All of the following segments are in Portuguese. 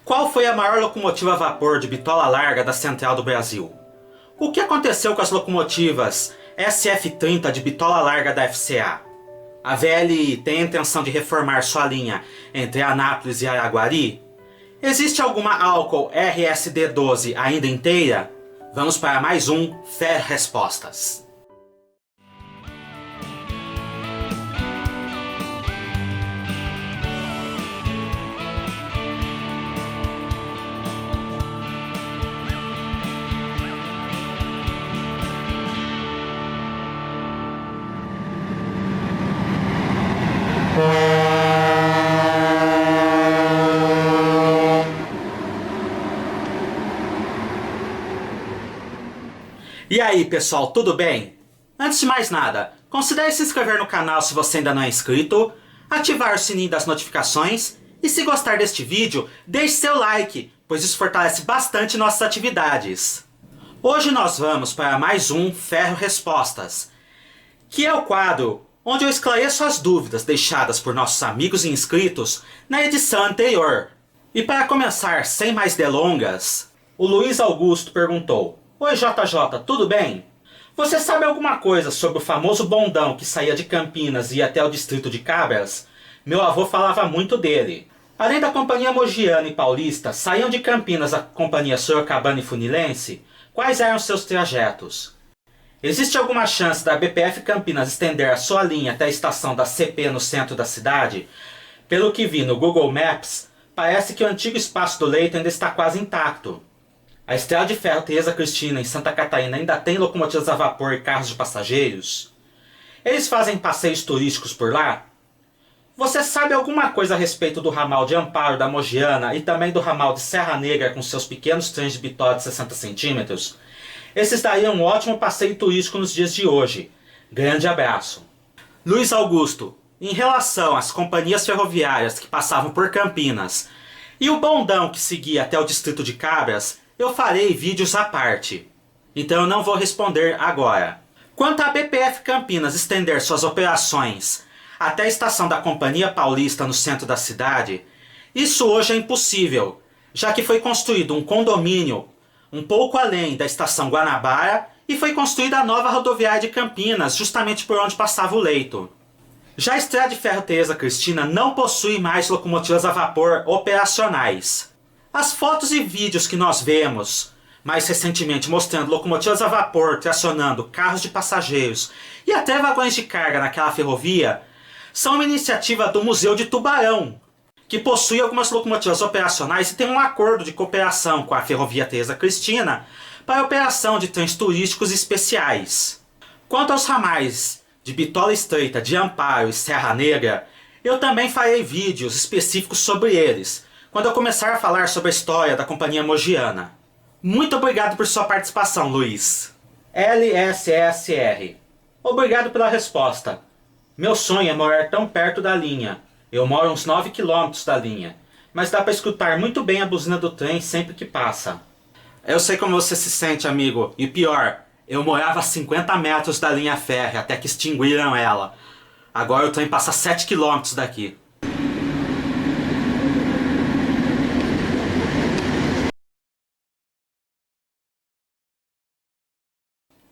Qual foi a maior locomotiva a vapor de bitola larga da Central do Brasil? O que aconteceu com as locomotivas SF-30 de bitola larga da FCA? A VLI tem a intenção de reformar sua linha entre Anápolis e Araguari? Existe alguma álcool RSD-12 ainda inteira? Vamos para mais um Ferro Respostas. E aí pessoal, tudo bem? Antes de mais nada, considere se inscrever no canal se você ainda não é inscrito, ativar o sininho das notificações e se gostar deste vídeo, deixe seu like, pois isso fortalece bastante nossas atividades. Hoje nós vamos para mais um Ferro Respostas, que é o quadro onde eu esclareço as dúvidas deixadas por nossos amigos e inscritos na edição anterior. E para começar sem mais delongas, o Luiz Augusto perguntou: Oi JJ, tudo bem? Você sabe alguma coisa sobre o famoso bondão que saía de Campinas e ia até o distrito de Cabras? Meu avô falava muito dele. Além da companhia Mogiana e Paulista, saíam de Campinas a companhia Sorocabana e Funilense? Quais eram seus trajetos? Existe alguma chance da BPF Campinas estender a sua linha até a estação da CP no centro da cidade? Pelo que vi no Google Maps, parece que o antigo espaço do leito ainda está quase intacto. A Estrada de Ferro Teresa Cristina, em Santa Catarina, ainda tem locomotivas a vapor e carros de passageiros? Eles fazem passeios turísticos por lá? Você sabe alguma coisa a respeito do ramal de Amparo da Mogiana e também do ramal de Serra Negra com seus pequenos trens de bitola de 60 centímetros? Esses dariam um ótimo passeio turístico nos dias de hoje. Grande abraço. Luiz Augusto, em relação às companhias ferroviárias que passavam por Campinas e o bondão que seguia até o distrito de Cabras, eu farei vídeos à parte, então eu não vou responder agora. Quanto à BPF Campinas estender suas operações até a estação da Companhia Paulista no centro da cidade, isso hoje é impossível, já que foi construído um condomínio um pouco além da estação Guanabara e foi construída a nova rodoviária de Campinas, justamente por onde passava o leito. Já a Estrada de Ferro Teresa Cristina não possui mais locomotivas a vapor operacionais. As fotos e vídeos que nós vemos mais recentemente mostrando locomotivas a vapor tracionando carros de passageiros e até vagões de carga naquela ferrovia são uma iniciativa do Museu de Tubarão, que possui algumas locomotivas operacionais e tem um acordo de cooperação com a Ferrovia Teresa Cristina para a operação de trens turísticos especiais. Quanto aos ramais de Bitola Estreita, de Amparo e Serra Negra, eu também farei vídeos específicos sobre eles, quando eu começar a falar sobre a história da Companhia Mogiana. Muito obrigado por sua participação, Luiz. LSSR. Obrigado pela resposta. Meu sonho é morar tão perto da linha. Eu moro uns 9 km da linha, mas dá para escutar muito bem a buzina do trem sempre que passa. Eu sei como você se sente, amigo, e pior, eu morava a 50 metros da linha férrea até que extinguiram ela. Agora o trem passa 7 km daqui.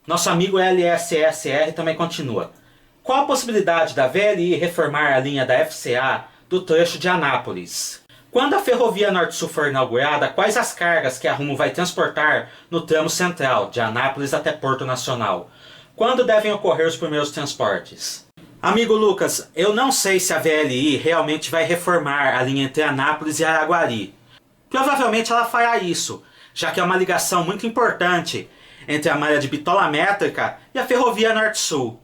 Nosso amigo LSSR também continua. Qual a possibilidade da VLI reformar a linha da FCA do trecho de Anápolis? Quando a Ferrovia Norte-Sul for inaugurada, quais as cargas que a Rumo vai transportar no tramo central, de Anápolis até Porto Nacional? Quando devem ocorrer os primeiros transportes? Amigo Lucas, eu não sei se a VLI realmente vai reformar a linha entre Anápolis e Araguari. Provavelmente ela fará isso, já que é uma ligação muito importante entre a malha de bitola métrica e a Ferrovia Norte-Sul.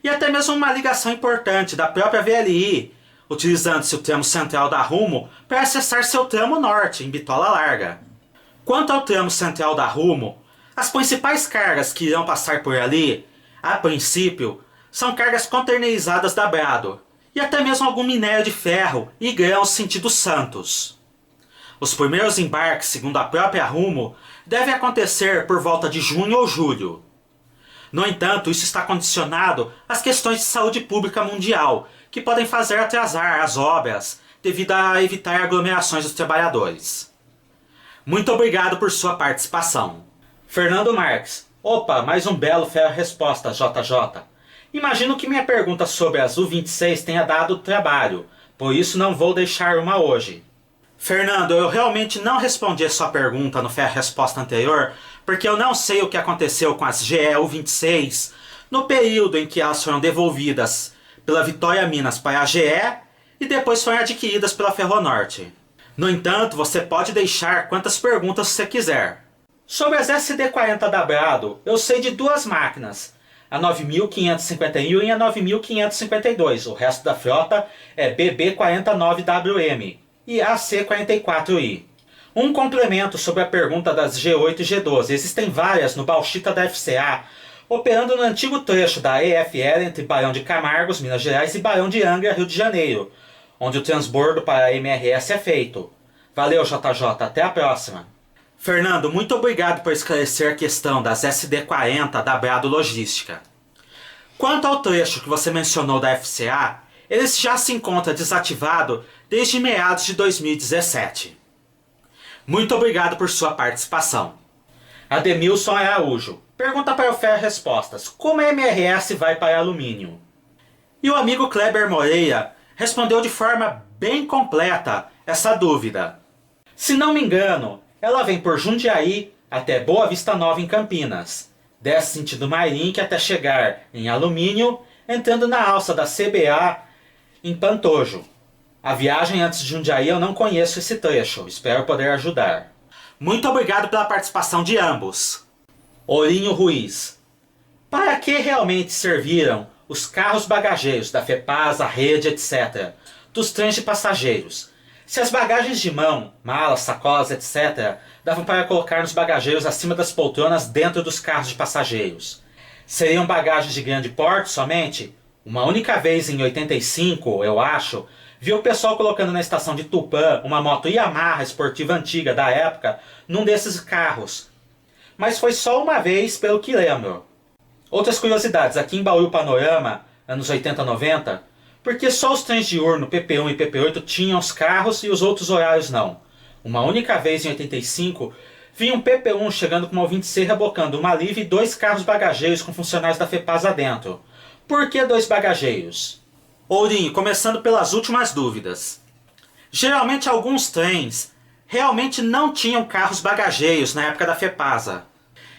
E até mesmo uma ligação importante da própria VLI, utilizando-se o tramo central da Rumo para acessar seu tramo norte, em bitola larga. Quanto ao tramo central da Rumo, as principais cargas que irão passar por ali, a princípio, são cargas containerizadas da Brado, e até mesmo algum minério de ferro e grãos sentido Santos. Os primeiros embarques, segundo a própria Rumo, devem acontecer por volta de junho ou julho. No entanto, isso está condicionado às questões de saúde pública mundial, que podem fazer atrasar as obras devido a evitar aglomerações dos trabalhadores. Muito obrigado por sua participação. Fernando Marques. Opa, mais um belo resposta, JJ. Imagino que minha pergunta sobre as U-26 tenha dado trabalho, por isso não vou deixar uma hoje. Fernando, eu realmente não respondi a sua pergunta no resposta anterior, porque eu não sei o que aconteceu com as GE U-26 no período em que elas foram devolvidas pela Vitória Minas para a GE e depois foram adquiridas pela Ferronorte. No entanto, você pode deixar quantas perguntas você quiser. Sobre as SD40 da Brado, eu sei de duas máquinas, a 9551 e a 9552. O resto da frota é BB49WM e AC44I. Um complemento sobre a pergunta das G8 e G12. Existem várias no Bauxita da FCA, operando no antigo trecho da EFL entre Barão de Camargos, Minas Gerais, e Barão de Angra, Rio de Janeiro, onde o transbordo para a MRS é feito. Valeu, JJ. Até a próxima. Fernando, muito obrigado por esclarecer a questão das SD40 da Brado Logística. Quanto ao trecho que você mencionou da FCA, ele já se encontra desativado desde meados de 2017. Muito obrigado por sua participação. Ademilson Araújo. Pergunta para o Respostas. Como a MRS vai para alumínio? E o amigo Kleber Moreira respondeu de forma bem completa essa dúvida. Se não me engano, ela vem por Jundiaí até Boa Vista Nova em Campinas. Desce sentido Mairink até chegar em alumínio, entrando na alça da CBA em Pantojo. A viagem antes de Jundiaí eu não conheço esse trecho, espero poder ajudar. Muito obrigado pela participação de ambos. Ourinho Ruiz. Para que realmente serviram os carros bagageiros da FEPASA, Rede, etc., dos trens de passageiros? Se as bagagens de mão, malas, sacolas, etc., davam para colocar nos bagageiros acima das poltronas dentro dos carros de passageiros, seriam bagagens de grande porte somente? Uma única vez em 85, eu acho, vi o pessoal colocando na estação de Tupã uma moto Yamaha esportiva antiga da época num desses carros. Mas foi só uma vez, pelo que lembro. Outras curiosidades, aqui em Bauru Panorama, anos 80, 90, porque só os trens diurno PP1 e PP8 tinham os carros e os outros horários não. Uma única vez em 85, vi um PP1 chegando com uma 26 rebocando uma Live e 2 carros bagageiros com funcionários da FEPASA dentro. Por que 2 bagageiros? Ourinho, começando pelas últimas dúvidas. Geralmente alguns trens realmente não tinham carros bagageiros na época da FEPASA.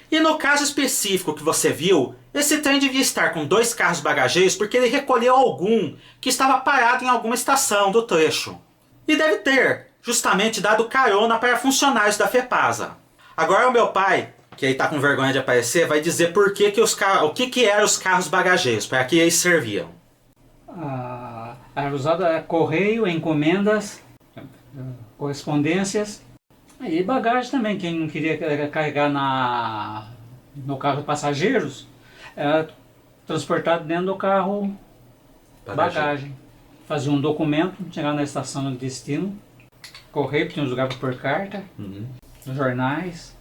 E no caso específico que você viu, esse trem devia estar com 2 carros bagageiros porque ele recolheu algum que estava parado em alguma estação do trecho. E deve ter, justamente, dado carona para funcionários da FEPASA. Agora o meu pai, que aí está com vergonha de aparecer, vai dizer por que o que eram os carros bagageiros, para que eles serviam. Era usada correio, encomendas, correspondências e bagagem também. Quem não queria carregar no carro de passageiros, era transportado dentro do carro bagagem. Fazia um documento, chegava na estação de destino, correio, tinha uns lugares por carta, jornais.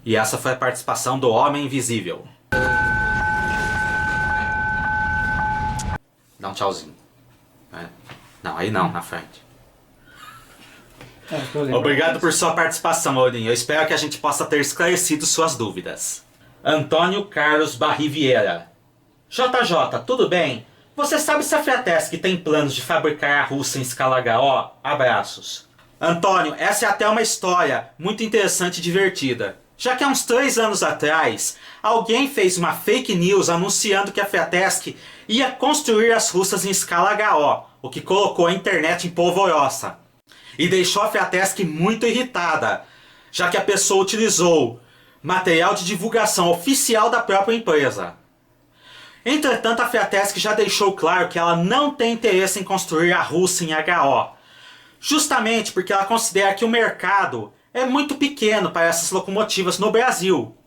E essa foi a participação do Homem Invisível. Dá um tchauzinho. Não, aí não, na frente. Obrigado por sua participação, Ourinho. Eu espero que a gente possa ter esclarecido suas dúvidas. Antônio Carlos Barri Vieira. JJ, tudo bem? Você sabe se a Fratesc tem planos de fabricar a Russa em escala HO? Abraços. Antônio, essa é até uma história muito interessante e divertida. Já que há uns 3 anos atrás, alguém fez uma fake news anunciando que a Fratesc ia construir as Russas em escala HO, o que colocou a internet em polvorosa. E deixou a Fratesc muito irritada, já que a pessoa utilizou material de divulgação oficial da própria empresa. Entretanto, a Fratesc já deixou claro que ela não tem interesse em construir a Russa em HO, justamente porque ela considera que o mercado é muito pequeno para essas locomotivas no Brasil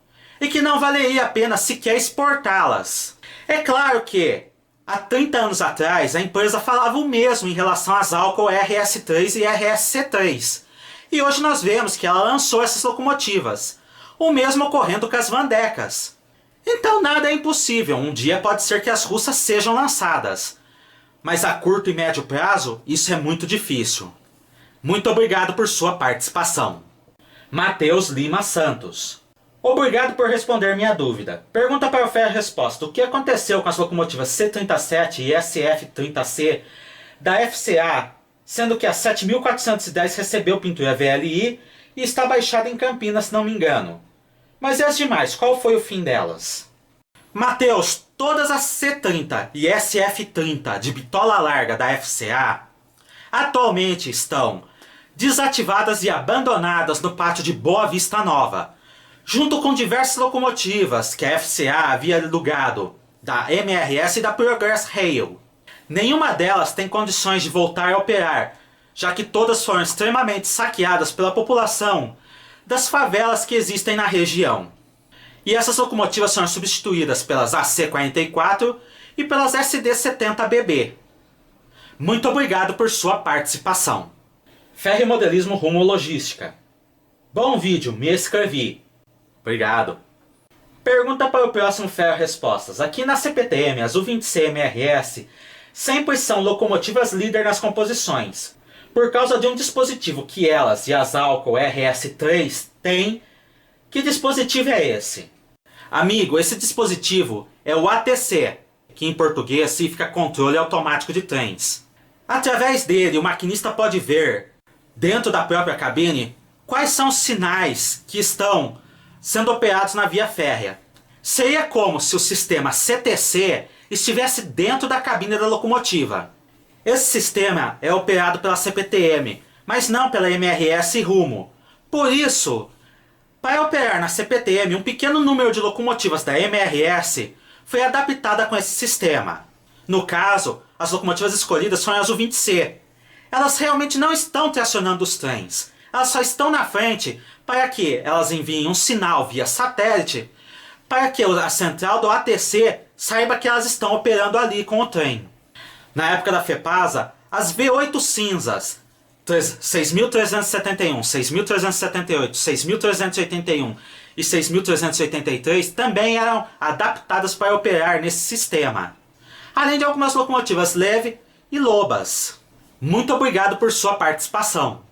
e que não valeria a pena sequer exportá-las. É claro que há 30 anos atrás a empresa falava o mesmo em relação às Alco RS3 e RSC3, e hoje nós vemos que ela lançou essas locomotivas, o mesmo ocorrendo com as Vandecas. Então nada é impossível, um dia pode ser que as Russas sejam lançadas, mas a curto e médio prazo isso é muito difícil. Muito obrigado por sua participação. Matheus Lima Santos. Obrigado por responder minha dúvida. Pergunta para o Ferro Resposta. O que aconteceu com as locomotivas C-37 e SF-30C da FCA, sendo que a 7410 recebeu pintura VLI e está baixada em Campinas, se não me engano? Mas e as demais, qual foi o fim delas? Matheus, todas as C-30 e SF-30 de bitola larga da FCA atualmente estão desativadas e abandonadas no pátio de Boa Vista Nova, junto com diversas locomotivas que a FCA havia alugado da MRS e da Progress Rail. Nenhuma delas tem condições de voltar a operar, já que todas foram extremamente saqueadas pela população das favelas que existem na região. E essas locomotivas foram substituídas pelas AC-44 e pelas SD-70BB. Muito obrigado por sua participação. Ferromodelismo rumo logística. Bom vídeo, me inscrevi. Obrigado. Pergunta para o próximo Ferro Respostas. Aqui na CPTM, as U20C MRS sempre são locomotivas líder nas composições, por causa de um dispositivo que elas e as Alco RS3 têm. Que dispositivo é esse? Amigo, esse dispositivo é o ATC, que em português significa Controle Automático de Trens. Através dele, o maquinista pode ver, dentro da própria cabine, quais são os sinais que estão sendo operados na via férrea. Seria como se o sistema CTC estivesse dentro da cabine da locomotiva. Esse sistema é operado pela CPTM, mas não pela MRS e Rumo. Por isso, para operar na CPTM, um pequeno número de locomotivas da MRS foi adaptada com esse sistema. No caso, as locomotivas escolhidas foram as U20C. Elas realmente não estão tracionando os trens. Elas só estão na frente para que elas enviem um sinal via satélite para que a central do ATC saiba que elas estão operando ali com o trem. Na época da FEPASA, as V8 cinzas 6.371, 6.378, 6.381 e 6.383 também eram adaptadas para operar nesse sistema, além de algumas locomotivas leve e lobas. Muito obrigado por sua participação.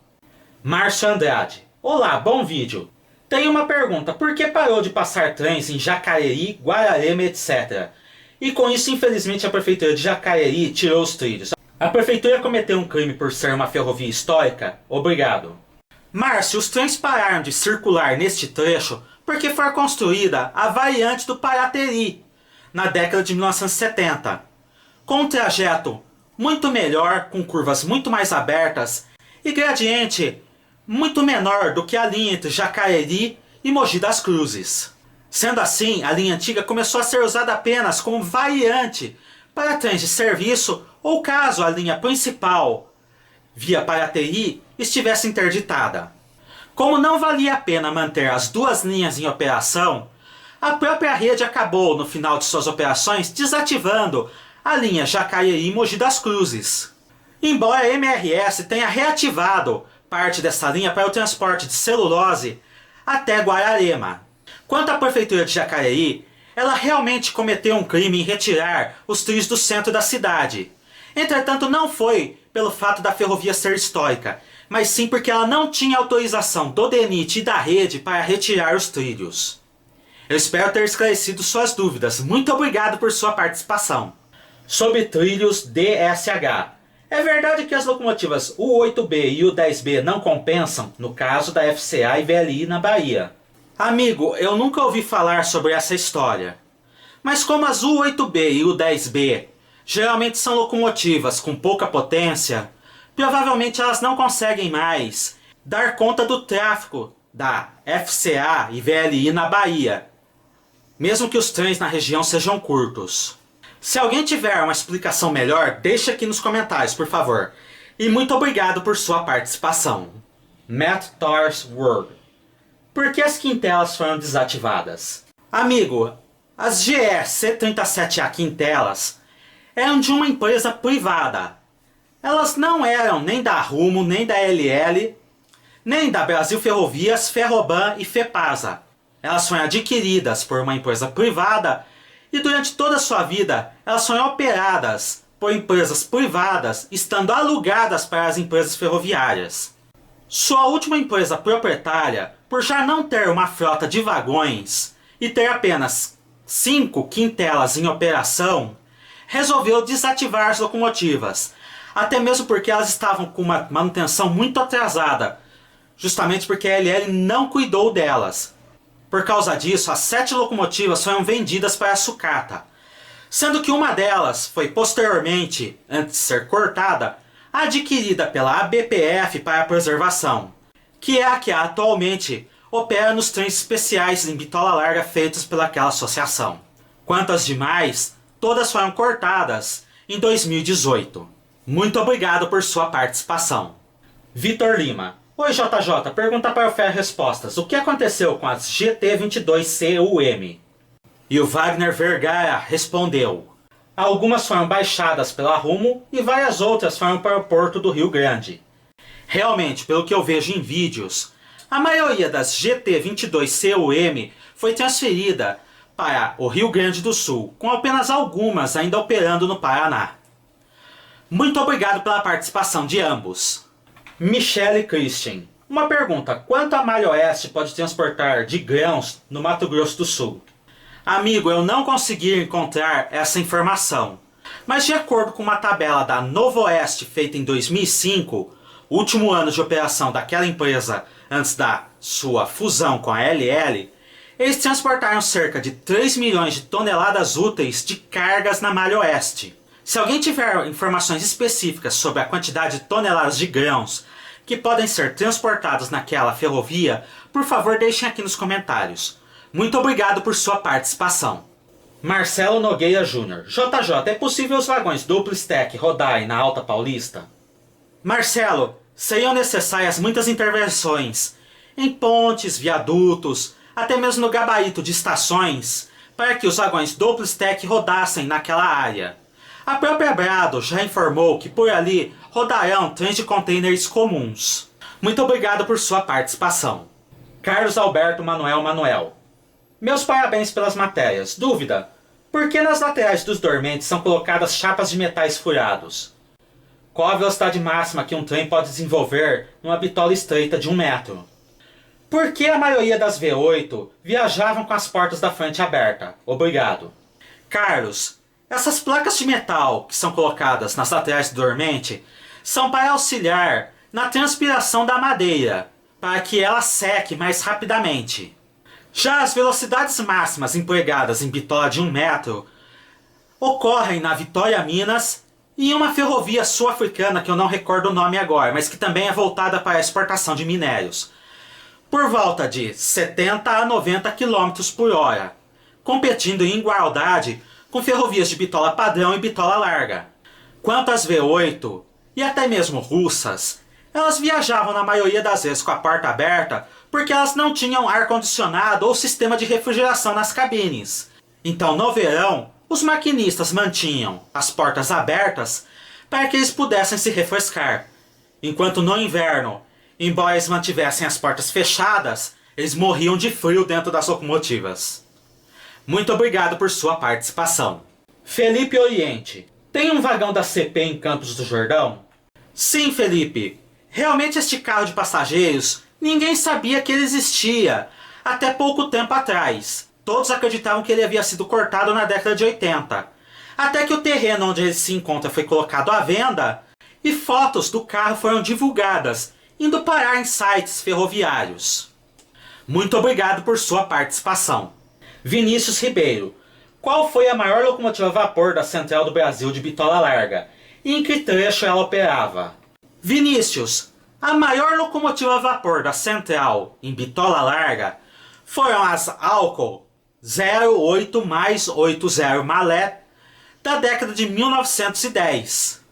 Márcio Andrade. Olá, bom vídeo. Tenho uma pergunta. Por que parou de passar trens em Jacareí, Guararema, etc? E com isso, infelizmente, a prefeitura de Jacareí tirou os trilhos. A prefeitura cometeu um crime por ser uma ferrovia histórica? Obrigado. Márcio, os trens pararam de circular neste trecho porque foi construída a variante do Parateri, na década de 1970, com um trajeto muito melhor, com curvas muito mais abertas e gradiente muito menor do que a linha entre Jacareí e Mogi das Cruzes. Sendo assim, a linha antiga começou a ser usada apenas como variante para trens de serviço ou caso a linha principal, via Parateri, estivesse interditada. Como não valia a pena manter as duas linhas em operação, a própria rede acabou, no final de suas operações, desativando a linha Jacareí-Mogi das Cruzes. Embora a MRS tenha reativado parte dessa linha para o transporte de celulose até Guararema. Quanto à prefeitura de Jacareí, ela realmente cometeu um crime em retirar os trilhos do centro da cidade. Entretanto, não foi pelo fato da ferrovia ser histórica, mas sim porque ela não tinha autorização do DENIT e da rede para retirar os trilhos. Eu espero ter esclarecido suas dúvidas. Muito obrigado por sua participação. Sobre trilhos DSH. É verdade que as locomotivas U8B e U10B não compensam, no caso da FCA e VLI na Bahia. Amigo, eu nunca ouvi falar sobre essa história. Mas como as U8B e U10B geralmente são locomotivas com pouca potência, provavelmente elas não conseguem mais dar conta do tráfego da FCA e VLI na Bahia, mesmo que os trens na região sejam curtos. Se alguém tiver uma explicação melhor, deixe aqui nos comentários, por favor. E muito obrigado por sua participação. Matt Tars World. Por que as quintelas foram desativadas? Amigo, as GE C37A quintelas eram de uma empresa privada. Elas não eram nem da Rumo, nem da LL, nem da Brasil Ferrovias, Ferroban e Fepasa. Elas foram adquiridas por uma empresa privada e durante toda a sua vida elas foram operadas por empresas privadas, estando alugadas para as empresas ferroviárias. Sua última empresa proprietária, por já não ter uma frota de vagões e ter apenas 5 quintelas em operação, resolveu desativar as locomotivas, até mesmo porque elas estavam com uma manutenção muito atrasada, justamente porque a LL não cuidou delas. Por causa disso, as 7 locomotivas foram vendidas para a sucata, sendo que uma delas foi posteriormente, antes de ser cortada, adquirida pela ABPF para a preservação, que é a que atualmente opera nos trens especiais em bitola larga feitos pelaquela associação. Quanto às demais, todas foram cortadas em 2018. Muito obrigado por sua participação. Vitor Lima. Oi JJ, pergunta para o Ferro Respostas. O que aconteceu com as GT22CUM? E o Wagner Vergara respondeu. Algumas foram baixadas pela Rumo e várias outras foram para o Porto do Rio Grande. Realmente, pelo que eu vejo em vídeos, a maioria das GT22CUM foi transferida para o Rio Grande do Sul, com apenas algumas ainda operando no Paraná. Muito obrigado pela participação de ambos. Michele Christian. Uma pergunta, quanto a Malha Oeste pode transportar de grãos no Mato Grosso do Sul? Amigo, eu não consegui encontrar essa informação, mas de acordo com uma tabela da Novo Oeste feita em 2005, último ano de operação daquela empresa antes da sua fusão com a LL, eles transportaram cerca de 3 milhões de toneladas úteis de cargas na Malha Oeste. Se alguém tiver informações específicas sobre a quantidade de toneladas de grãos que podem ser transportados naquela ferrovia, por favor deixem aqui nos comentários. Muito obrigado por sua participação. Marcelo Nogueira Júnior. JJ, é possível os vagões duplo stack rodarem na Alta Paulista? Marcelo, seriam necessárias muitas intervenções em pontes, viadutos, até mesmo no gabarito de estações, para que os vagões duplo stack rodassem naquela área. A própria Brado já informou que por ali rodarão trens de containers comuns. Muito obrigado por sua participação. Carlos Alberto Manuel. Meus parabéns pelas matérias. Dúvida: por que nas laterais dos dormentes são colocadas chapas de metais furados? Qual a velocidade máxima que um trem pode desenvolver numa bitola estreita de 1 metro? Por que a maioria das V8 viajavam com as portas da frente aberta? Obrigado. Carlos, essas placas de metal que são colocadas nas laterais do dormente são para auxiliar na transpiração da madeira, para que ela seque mais rapidamente. Já as velocidades máximas empregadas em bitola de 1 metro ocorrem na Vitória Minas e em uma ferrovia sul-africana que eu não recordo o nome agora, mas que também é voltada para a exportação de minérios, por volta de 70 a 90 km por hora, competindo em igualdade com ferrovias de bitola padrão e bitola larga. Quanto às V8, e até mesmo russas, elas viajavam na maioria das vezes com a porta aberta porque elas não tinham ar-condicionado ou sistema de refrigeração nas cabines. Então, no verão, os maquinistas mantinham as portas abertas para que eles pudessem se refrescar, enquanto no inverno, embora eles mantivessem as portas fechadas, eles morriam de frio dentro das locomotivas. Muito obrigado por sua participação. Felipe Oriente. Tem um vagão da CP em Campos do Jordão? Sim, Felipe. Realmente este carro de passageiros, ninguém sabia que ele existia, até pouco tempo atrás. Todos acreditavam que ele havia sido cortado na década de 80. Até que o terreno onde ele se encontra foi colocado à venda e fotos do carro foram divulgadas, indo parar em sites ferroviários. Muito obrigado por sua participação. Vinícius Ribeiro. Qual foi a maior locomotiva a vapor da Central do Brasil de bitola larga? E em que trecho ela operava? Vinícius, a maior locomotiva a vapor da Central em bitola larga foram as Alco 08 mais 80 Mallet da década de 1910.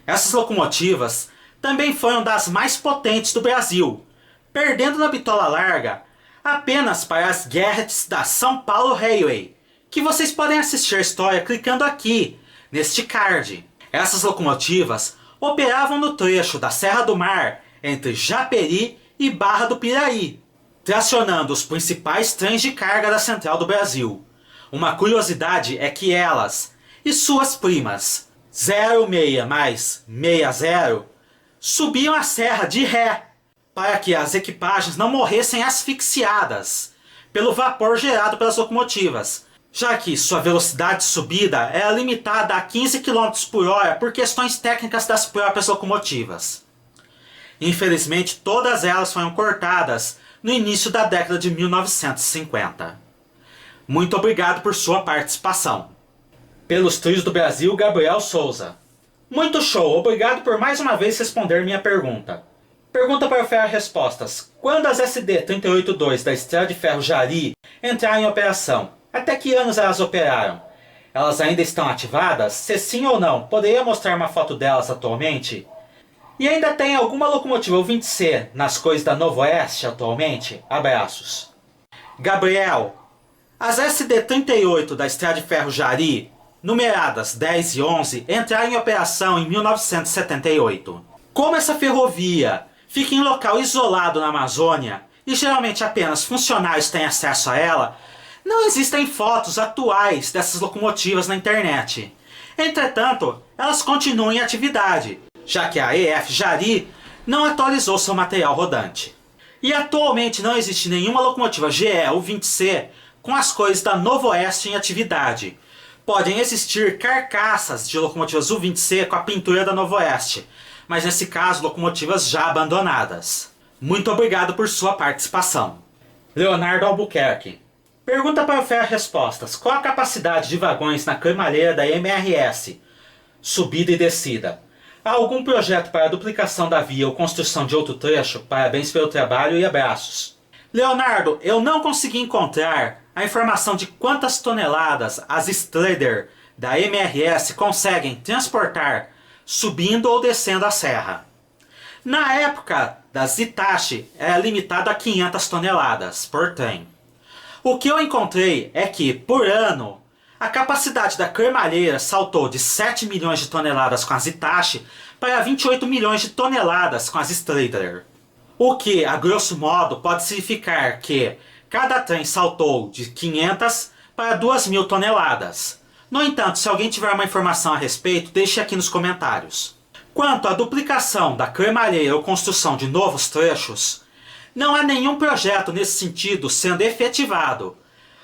Essas locomotivas também foram das mais potentes do Brasil, perdendo na bitola larga apenas para as Garretts da São Paulo Railway, que vocês podem assistir a história clicando aqui, neste card. Essas locomotivas operavam no trecho da Serra do Mar entre Japeri e Barra do Piraí, tracionando os principais trens de carga da Central do Brasil. Uma curiosidade é que elas e suas primas 06 mais 60 subiam a serra de ré, para que as equipagens não morressem asfixiadas pelo vapor gerado pelas locomotivas, já que sua velocidade de subida era limitada a 15 km por hora por questões técnicas das próprias locomotivas. Infelizmente, todas elas foram cortadas no início da década de 1950. Muito obrigado por sua participação. Pelos Trilhos do Brasil, Gabriel Souza. Muito show, obrigado por mais uma vez responder minha pergunta. Pergunta para o Ferro Respostas. Quando as SD-382 da Estrada de Ferro Jari entraram em operação, até que anos elas operaram? Elas ainda estão ativadas? Se sim ou não, poderia mostrar uma foto delas atualmente? E ainda tem alguma locomotiva U20C nas coisas da Novo Oeste atualmente? Abraços. Gabriel, as SD-38 da Estrada de Ferro Jari, numeradas 10 e 11, entraram em operação em 1978. Como essa ferrovia fica em local isolado na Amazônia e geralmente apenas funcionários têm acesso a ela, não existem fotos atuais dessas locomotivas na internet. Entretanto, elas continuam em atividade, já que a EF Jari não atualizou seu material rodante. E atualmente não existe nenhuma locomotiva GE U20C com as coisas da Novo Oeste em atividade. Podem existir carcaças de locomotivas U20C com a pintura da Novo Oeste, mas nesse caso locomotivas já abandonadas. Muito obrigado por sua participação. Leonardo Albuquerque. Pergunta para o Ferro Respostas. Qual a capacidade de vagões na cremalheira da MRS? Subida e descida. Há algum projeto para a duplicação da via ou construção de outro trecho? Parabéns pelo trabalho e abraços. Leonardo, eu não consegui encontrar a informação de quantas toneladas as Strader da MRS conseguem transportar subindo ou descendo a serra. Na época das Hitachi era limitado a 500 toneladas por trem. O que eu encontrei é que, por ano, a capacidade da cremalheira saltou de 7 milhões de toneladas com as Hitachi para 28 milhões de toneladas com as Strader. O que, a grosso modo, pode significar que cada trem saltou de 500 para 2.000 toneladas. No entanto, se alguém tiver uma informação a respeito, deixe aqui nos comentários. Quanto à duplicação da cremalheira ou construção de novos trechos, não há nenhum projeto nesse sentido sendo efetivado,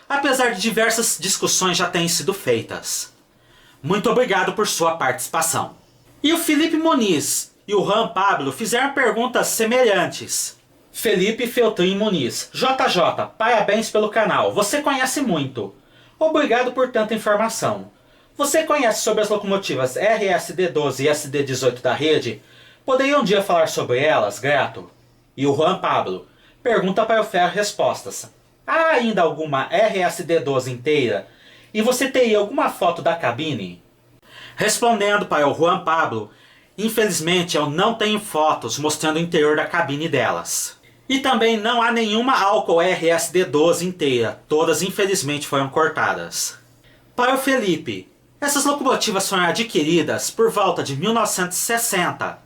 apesar de diversas discussões já terem sido feitas. Muito obrigado por sua participação. E o Felipe Muniz e o Juan Pablo fizeram perguntas semelhantes. Felipe Feltrin Muniz. JJ, parabéns pelo canal. Você conhece muito. Obrigado por tanta informação. Você conhece sobre as locomotivas RSD-12 e SD-18 da rede? Poderia um dia falar sobre elas? Grato. E o Juan Pablo. Pergunta para o Ferro Respostas. Há ainda alguma RSD-12 inteira? E você teria alguma foto da cabine? Respondendo para o Juan Pablo, infelizmente eu não tenho fotos mostrando o interior da cabine delas. E também não há nenhuma álcool RSD-12 inteira, todas infelizmente foram cortadas. Para o Felipe, essas locomotivas foram adquiridas por volta de 1960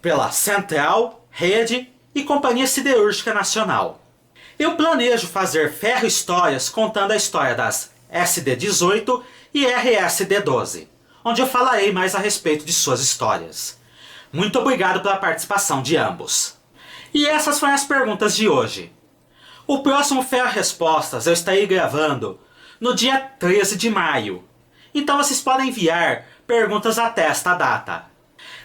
pela Central, Rede e Companhia Siderúrgica Nacional. Eu planejo fazer Ferro Histórias contando a história das SD-18 e RSD-12, onde eu falarei mais a respeito de suas histórias. Muito obrigado pela participação de ambos. E essas foram as perguntas de hoje. O próximo Ferro Respostas eu estarei gravando no dia 13 de maio. Então vocês podem enviar perguntas até esta data.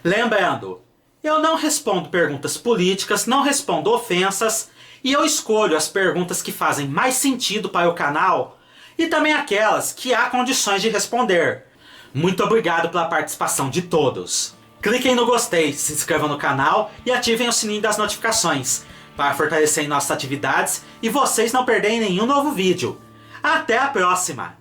Lembrando, eu não respondo perguntas políticas, não respondo ofensas, e eu escolho as perguntas que fazem mais sentido para o canal e também aquelas que há condições de responder. Muito obrigado pela participação de todos. Cliquem no gostei, se inscrevam no canal e ativem o sininho das notificações para fortalecerem nossas atividades e vocês não perderem nenhum novo vídeo. Até a próxima!